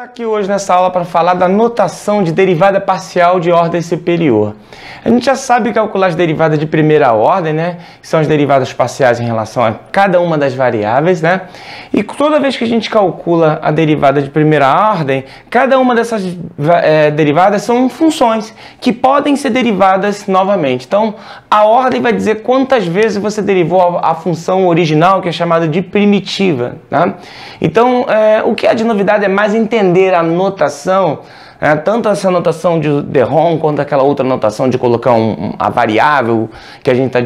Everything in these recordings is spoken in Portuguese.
Aqui hoje nessa aula para falar da notação de derivada parcial de ordem superior. A gente já sabe calcular as derivadas de primeira ordem, né? Que são as derivadas parciais em relação a cada uma das variáveis, né? E toda vez que a gente calcula a derivada de primeira ordem, cada uma dessas derivadas são funções que podem ser derivadas novamente. Então, a ordem vai dizer quantas vezes você derivou a função original, que é chamada de primitiva, tá? Então, o que há de novidade é mais entender a notação, tanto essa notação de de Rom quanto aquela outra notação de colocar a variável que a gente está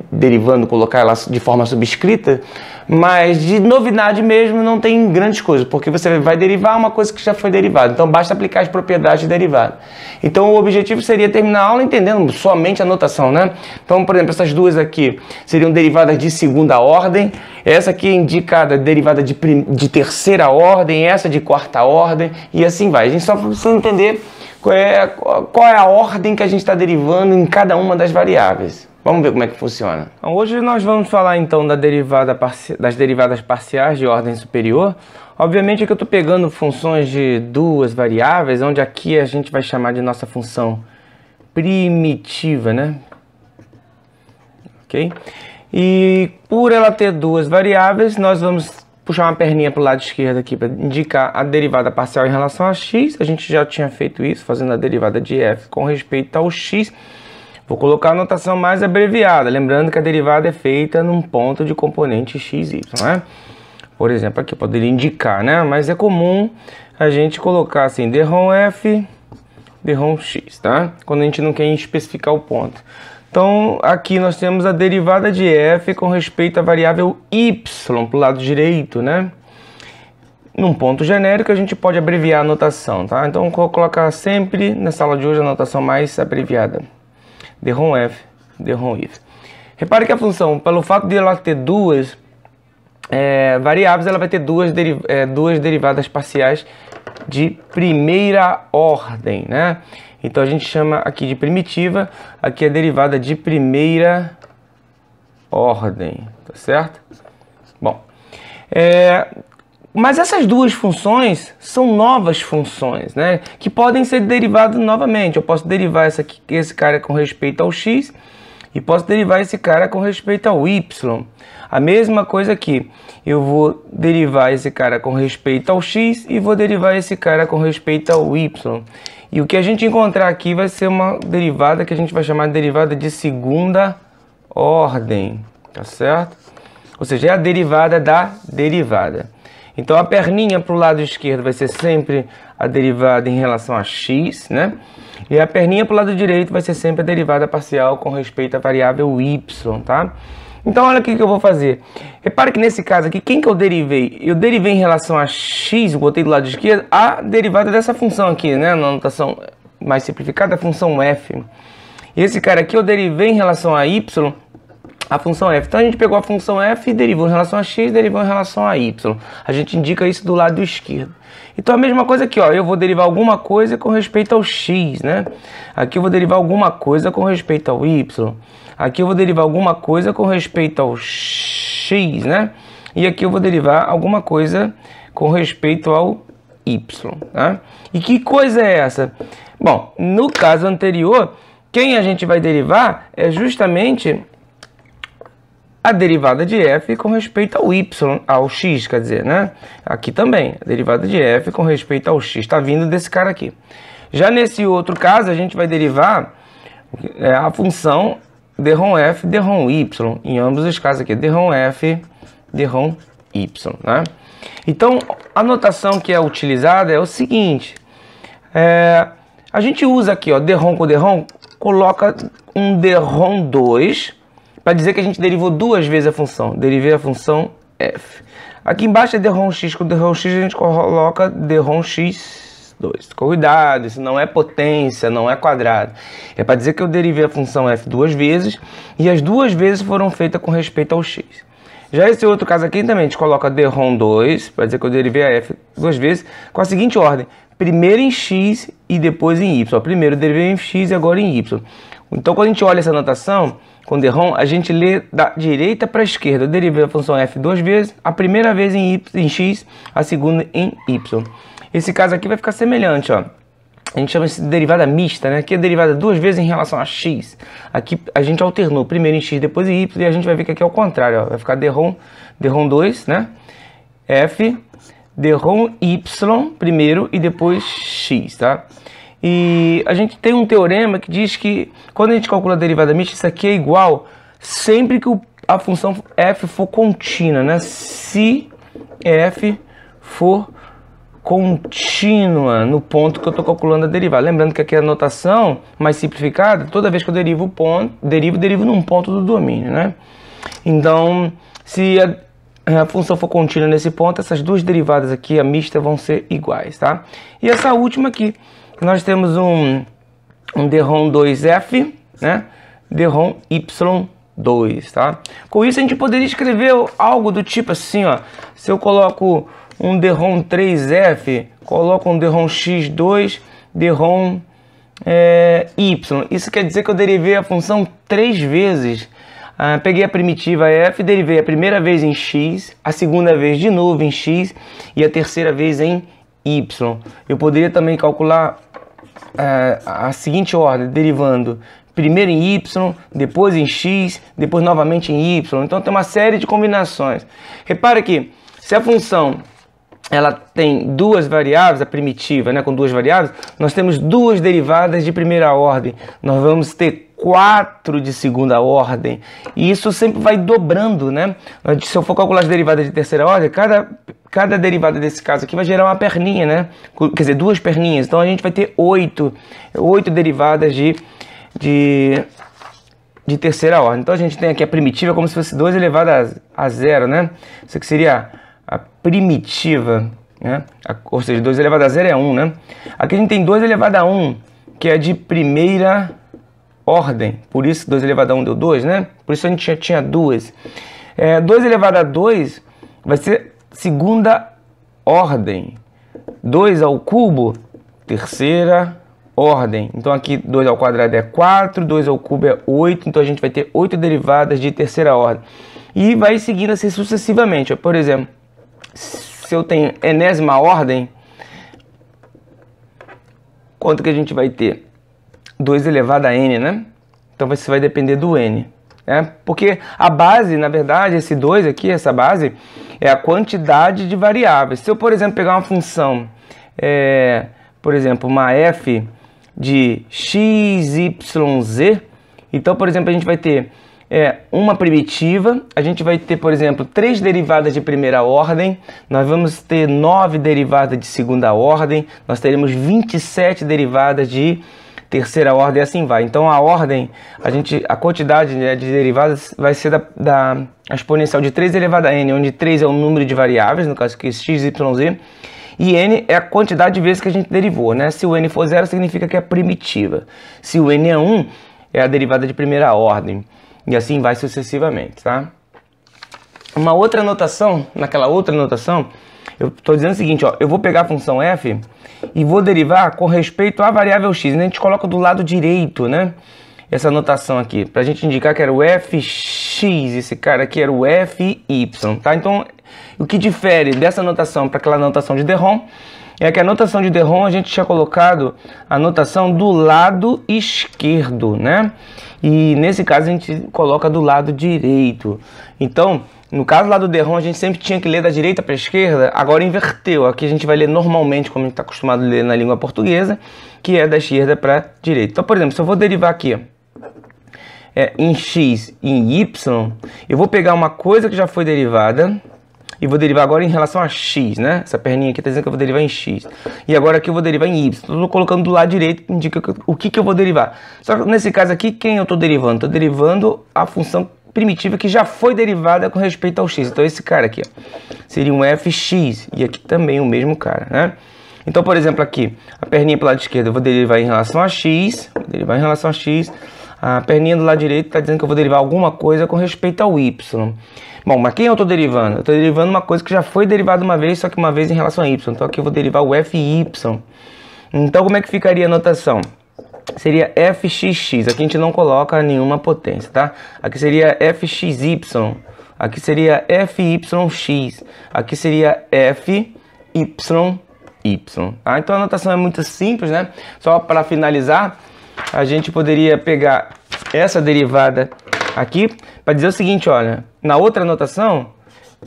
derivando, colocar ela de forma subscrita, mas de novidade mesmo não tem grandes coisas, porque você vai derivar uma coisa que já foi derivada, então basta aplicar as propriedades de derivada. Então o objetivo seria terminar a aula entendendo somente a notação, né? Então, por exemplo, essas duas aqui seriam derivadas de segunda ordem, essa aqui é indicada derivada de terceira ordem, essa de quarta ordem, e assim vai. A gente só precisa entender qual é a ordem que a gente está derivando em cada uma das variáveis. Vamos ver como é que funciona. Então, hoje nós vamos falar então das derivadas parciais de ordem superior. Obviamente que eu estou pegando funções de duas variáveis, onde aqui a gente vai chamar de nossa função primitiva, né? Ok? E por ela ter duas variáveis, nós vamos puxar uma perninha para o lado esquerdo aqui para indicar a derivada parcial em relação a x. A gente já tinha feito isso, fazendo a derivada de f com respeito ao x. Vou colocar a notação mais abreviada, lembrando que a derivada é feita num ponto de componente x, y, né? Por exemplo, aqui eu poderia indicar, né? Mas é comum a gente colocar assim, dRom f, dRom x, tá? Quando a gente não quer especificar o ponto. Então, aqui nós temos a derivada de f com respeito à variável y, para o lado direito, né? Num ponto genérico, a gente pode abreviar a notação, tá? Então, vou colocar sempre, nessa aula de hoje, a notação mais abreviada. dRom f, dRom y. Repare que a função, pelo fato de ela ter duas variáveis, ela vai ter duas derivadas parciais de primeira ordem, né? Então a gente chama aqui de primitiva, aqui é derivada de primeira ordem, tá certo? Bom, mas essas duas funções são novas funções, né? Que podem ser derivadas novamente. Eu posso derivar esse cara com respeito ao x e posso derivar esse cara com respeito ao y. A mesma coisa aqui. Eu vou derivar esse cara com respeito ao x e vou derivar esse cara com respeito ao y. E o que a gente encontrar aqui vai ser uma derivada que a gente vai chamar de derivada de segunda ordem, tá certo? Ou seja, é a derivada da derivada. Então a perninha para o lado esquerdo vai ser sempre a derivada em relação a x, né? E a perninha para o lado direito vai ser sempre a derivada parcial com respeito à variável y, tá? Então olha o que eu vou fazer. Repare que nesse caso aqui, quem que eu derivei? Eu derivei em relação a x, botei do lado esquerdo, a derivada dessa função aqui, né? Na notação mais simplificada, a função f. E esse cara aqui eu derivei em relação a y, a função f. Então a gente pegou a função f e derivou em relação a x, derivou em relação a y. A gente indica isso do lado esquerdo. Então a mesma coisa aqui, ó, eu vou derivar alguma coisa com respeito ao x, né? Aqui eu vou derivar alguma coisa com respeito ao y. Aqui eu vou derivar alguma coisa com respeito ao x, né? E aqui eu vou derivar alguma coisa com respeito ao y, né? E que coisa é essa? Bom, no caso anterior, quem a gente vai derivar é justamente a derivada de f com respeito ao y, ao x, quer dizer, né? Aqui também, a derivada de f com respeito ao x, está vindo desse cara aqui. Já nesse outro caso, a gente vai derivar a função dRom f, dRom y, em ambos os casos aqui, dRom f, dRom y, né? Então, a notação que é utilizada é o seguinte, a gente usa aqui, ó, dRom com dRom, coloca um dRom 2, para dizer que a gente derivou duas vezes a função. Derivei a função f. Aqui embaixo é dRom x. Com dRom x a gente coloca dRom x2. Cuidado, isso não é potência, não é quadrado. É para dizer que eu derivei a função f duas vezes e as duas vezes foram feitas com respeito ao x. Já esse outro caso aqui também a gente coloca dRom 2, para dizer que eu derivei a f duas vezes, com a seguinte ordem. Primeiro em x e depois em y. Primeiro eu derivei em x e agora em y. Então quando a gente olha essa notação, com dRom, a gente lê da direita para a esquerda. Eu derivei a função f duas vezes, a primeira vez em x, a segunda em y. Esse caso aqui vai ficar semelhante, ó. A gente chama isso de derivada mista, né? Aqui é derivada duas vezes em relação a x. Aqui a gente alternou primeiro em x, depois em y, e a gente vai ver que aqui é o contrário, ó. Vai ficar dρ 2, né? F, dρ y primeiro e depois x, tá? E a gente tem um teorema que diz que quando a gente calcula a derivada mista, isso aqui é igual sempre que a função f for contínua, né? Se f for contínua no ponto que eu estou calculando a derivada. Lembrando que aqui é a notação mais simplificada, toda vez que eu derivo o ponto, derivo num ponto do domínio, né? Então, se a função for contínua nesse ponto, essas duas derivadas aqui, a mista, vão ser iguais, tá? E essa última aqui, nós temos um dρ 2f, né? dρ y2, tá? Com isso a gente poderia escrever algo do tipo assim, ó. Se eu coloco um dρ 3f, coloco um dρ x2, dρ y. Isso quer dizer que eu derivei a função 3 vezes. Peguei a primitiva f, derivei a primeira vez em x, a segunda vez de novo em x e a terceira vez em y. Eu poderia também calcular a seguinte ordem, derivando primeiro em y, depois em x, depois novamente em y. Então tem uma série de combinações. Repara que se a função ela tem duas variáveis, a primitiva, né, com duas variáveis, nós temos duas derivadas de primeira ordem. Nós vamos ter 4 de segunda ordem. E isso sempre vai dobrando, né? Se eu for calcular as derivadas de terceira ordem, cada derivada desse caso aqui vai gerar uma perninha, né? Quer dizer, duas perninhas. Então a gente vai ter 8 derivadas de terceira ordem. Então a gente tem aqui a primitiva como se fosse 2 elevado a 0, né? Isso aqui seria a primitiva, né? Ou seja, 2 elevado a 0 é 1, né? Aqui a gente tem 2 elevado a 1, que é de primeira ordem. Por isso 2 elevado a 1 deu 2, né? Por isso a gente já tinha 2. 2 elevado a 2 vai ser segunda ordem. 2 ao cubo, terceira ordem. Então aqui 2 ao quadrado é 4, 2 ao cubo é 8. Então a gente vai ter 8 derivadas de terceira ordem. E vai seguindo assim sucessivamente. Por exemplo, se eu tenho enésima ordem, quanto que a gente vai ter? 2 elevado a n, né? Então isso vai depender do n. Porque a base, na verdade, esse 2 aqui, essa base, é a quantidade de variáveis. Se eu, por exemplo, pegar uma função, por exemplo, uma f de x, y, z, então, por exemplo, a gente vai ter uma primitiva, a gente vai ter, por exemplo, 3 derivadas de primeira ordem, nós vamos ter 9 derivadas de segunda ordem, nós teremos 27 derivadas de terceira ordem e assim vai. Então a ordem, a quantidade, né, de derivadas vai ser da exponencial de 3 elevado a n, onde 3 é o número de variáveis, no caso aqui x, y, z, e n é a quantidade de vezes que a gente derivou, né? Se o n for 0, significa que é primitiva. Se o n é 1, é a derivada de primeira ordem. E assim vai sucessivamente, tá? Uma outra notação, naquela outra notação, eu estou dizendo o seguinte, ó, eu vou pegar a função f e vou derivar com respeito à variável x. E a gente coloca do lado direito, né? Essa notação aqui, para a gente indicar que era o fx, esse cara aqui era o fy, tá? Então, o que difere dessa notação para aquela notação de dρ é que a notação de dρ a gente tinha colocado a notação do lado esquerdo, né? E nesse caso a gente coloca do lado direito. Então, no caso lá do dρ, a gente sempre tinha que ler da direita para a esquerda, agora inverteu. Aqui a gente vai ler normalmente, como a gente está acostumado a ler na língua portuguesa, que é da esquerda para a direita. Então, por exemplo, se eu vou derivar aqui em x e em y, eu vou pegar uma coisa que já foi derivada e vou derivar agora em relação a x, né? Essa perninha aqui está dizendo que eu vou derivar em x. E agora aqui eu vou derivar em y. Estou colocando do lado direito, indica o que eu vou derivar. Só que nesse caso aqui, quem eu estou derivando? Estou derivando a função primitiva que já foi derivada com respeito ao x. Então esse cara aqui, ó, seria um fx. E aqui também o mesmo cara, né? Então, por exemplo, aqui, a perninha para o lado esquerdo eu vou derivar em relação a x. Vou derivar em relação a x. A perninha do lado direito está dizendo que eu vou derivar alguma coisa com respeito ao y. Bom, mas quem eu estou derivando? Eu estou derivando uma coisa que já foi derivada uma vez, só que uma vez em relação a y. Então aqui eu vou derivar o fy. Então como é que ficaria a notação? Seria fxx. Aqui a gente não coloca nenhuma potência, tá? Aqui seria fxy. Aqui seria fyx. Aqui seria fyy. y. Tá? Então a notação é muito simples, né? Só para finalizar, a gente poderia pegar essa derivada aqui para dizer o seguinte, olha, na outra notação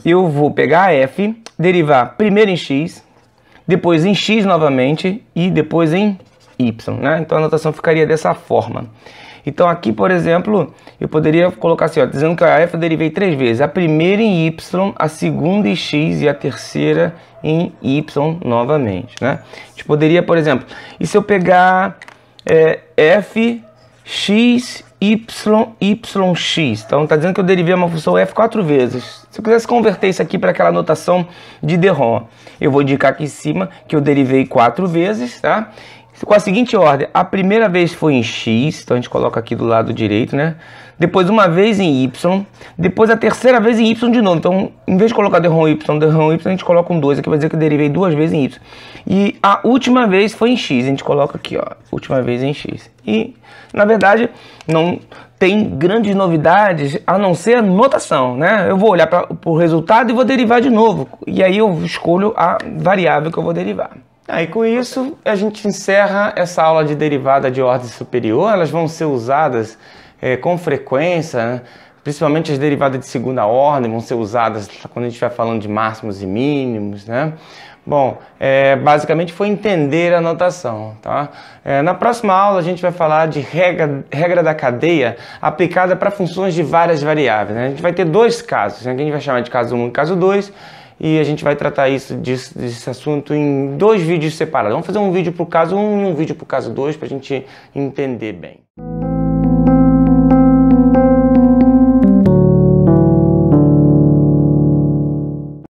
eu vou pegar a f, derivar primeiro em x, depois em x novamente e depois em y, né? Então a notação ficaria dessa forma. Então aqui, por exemplo, eu poderia colocar assim, ó, dizendo que a f eu derivei 3 vezes. A primeira em y, a segunda em x e a terceira em y novamente, né? A gente poderia, por exemplo, e se eu pegar f, x, y, yx? Então está dizendo que eu derivei uma função f 4 vezes. Se eu quisesse converter isso aqui para aquela notação de de Rom, eu vou indicar aqui em cima que eu derivei 4 vezes, tá? Com a seguinte ordem, a primeira vez foi em x, então a gente coloca aqui do lado direito, né? Depois uma vez em y, depois a terceira vez em y de novo. Então, em vez de colocar de Rom y, a gente coloca um 2 aqui, vai dizer que eu derivei 2 vezes em y. E a última vez foi em x, a gente coloca aqui, ó, última vez em x. E, na verdade, não tem grandes novidades, a não ser a notação, né? Eu vou olhar para o resultado e vou derivar de novo. E aí eu escolho a variável que eu vou derivar. Aí com isso a gente encerra essa aula de derivada de ordem superior. Elas vão ser usadas com frequência, né? Principalmente as derivadas de segunda ordem vão ser usadas quando a gente vai falando de máximos e mínimos, né? Bom, basicamente foi entender a notação, tá? Na próxima aula a gente vai falar de regra da cadeia aplicada para funções de várias variáveis, né? A gente vai ter 2 casos, né? Que a gente vai chamar de caso 1 e caso 2. E a gente vai tratar desse assunto em 2 vídeos separados. Vamos fazer um vídeo para o caso 1 e um vídeo para o caso 2 para a gente entender bem.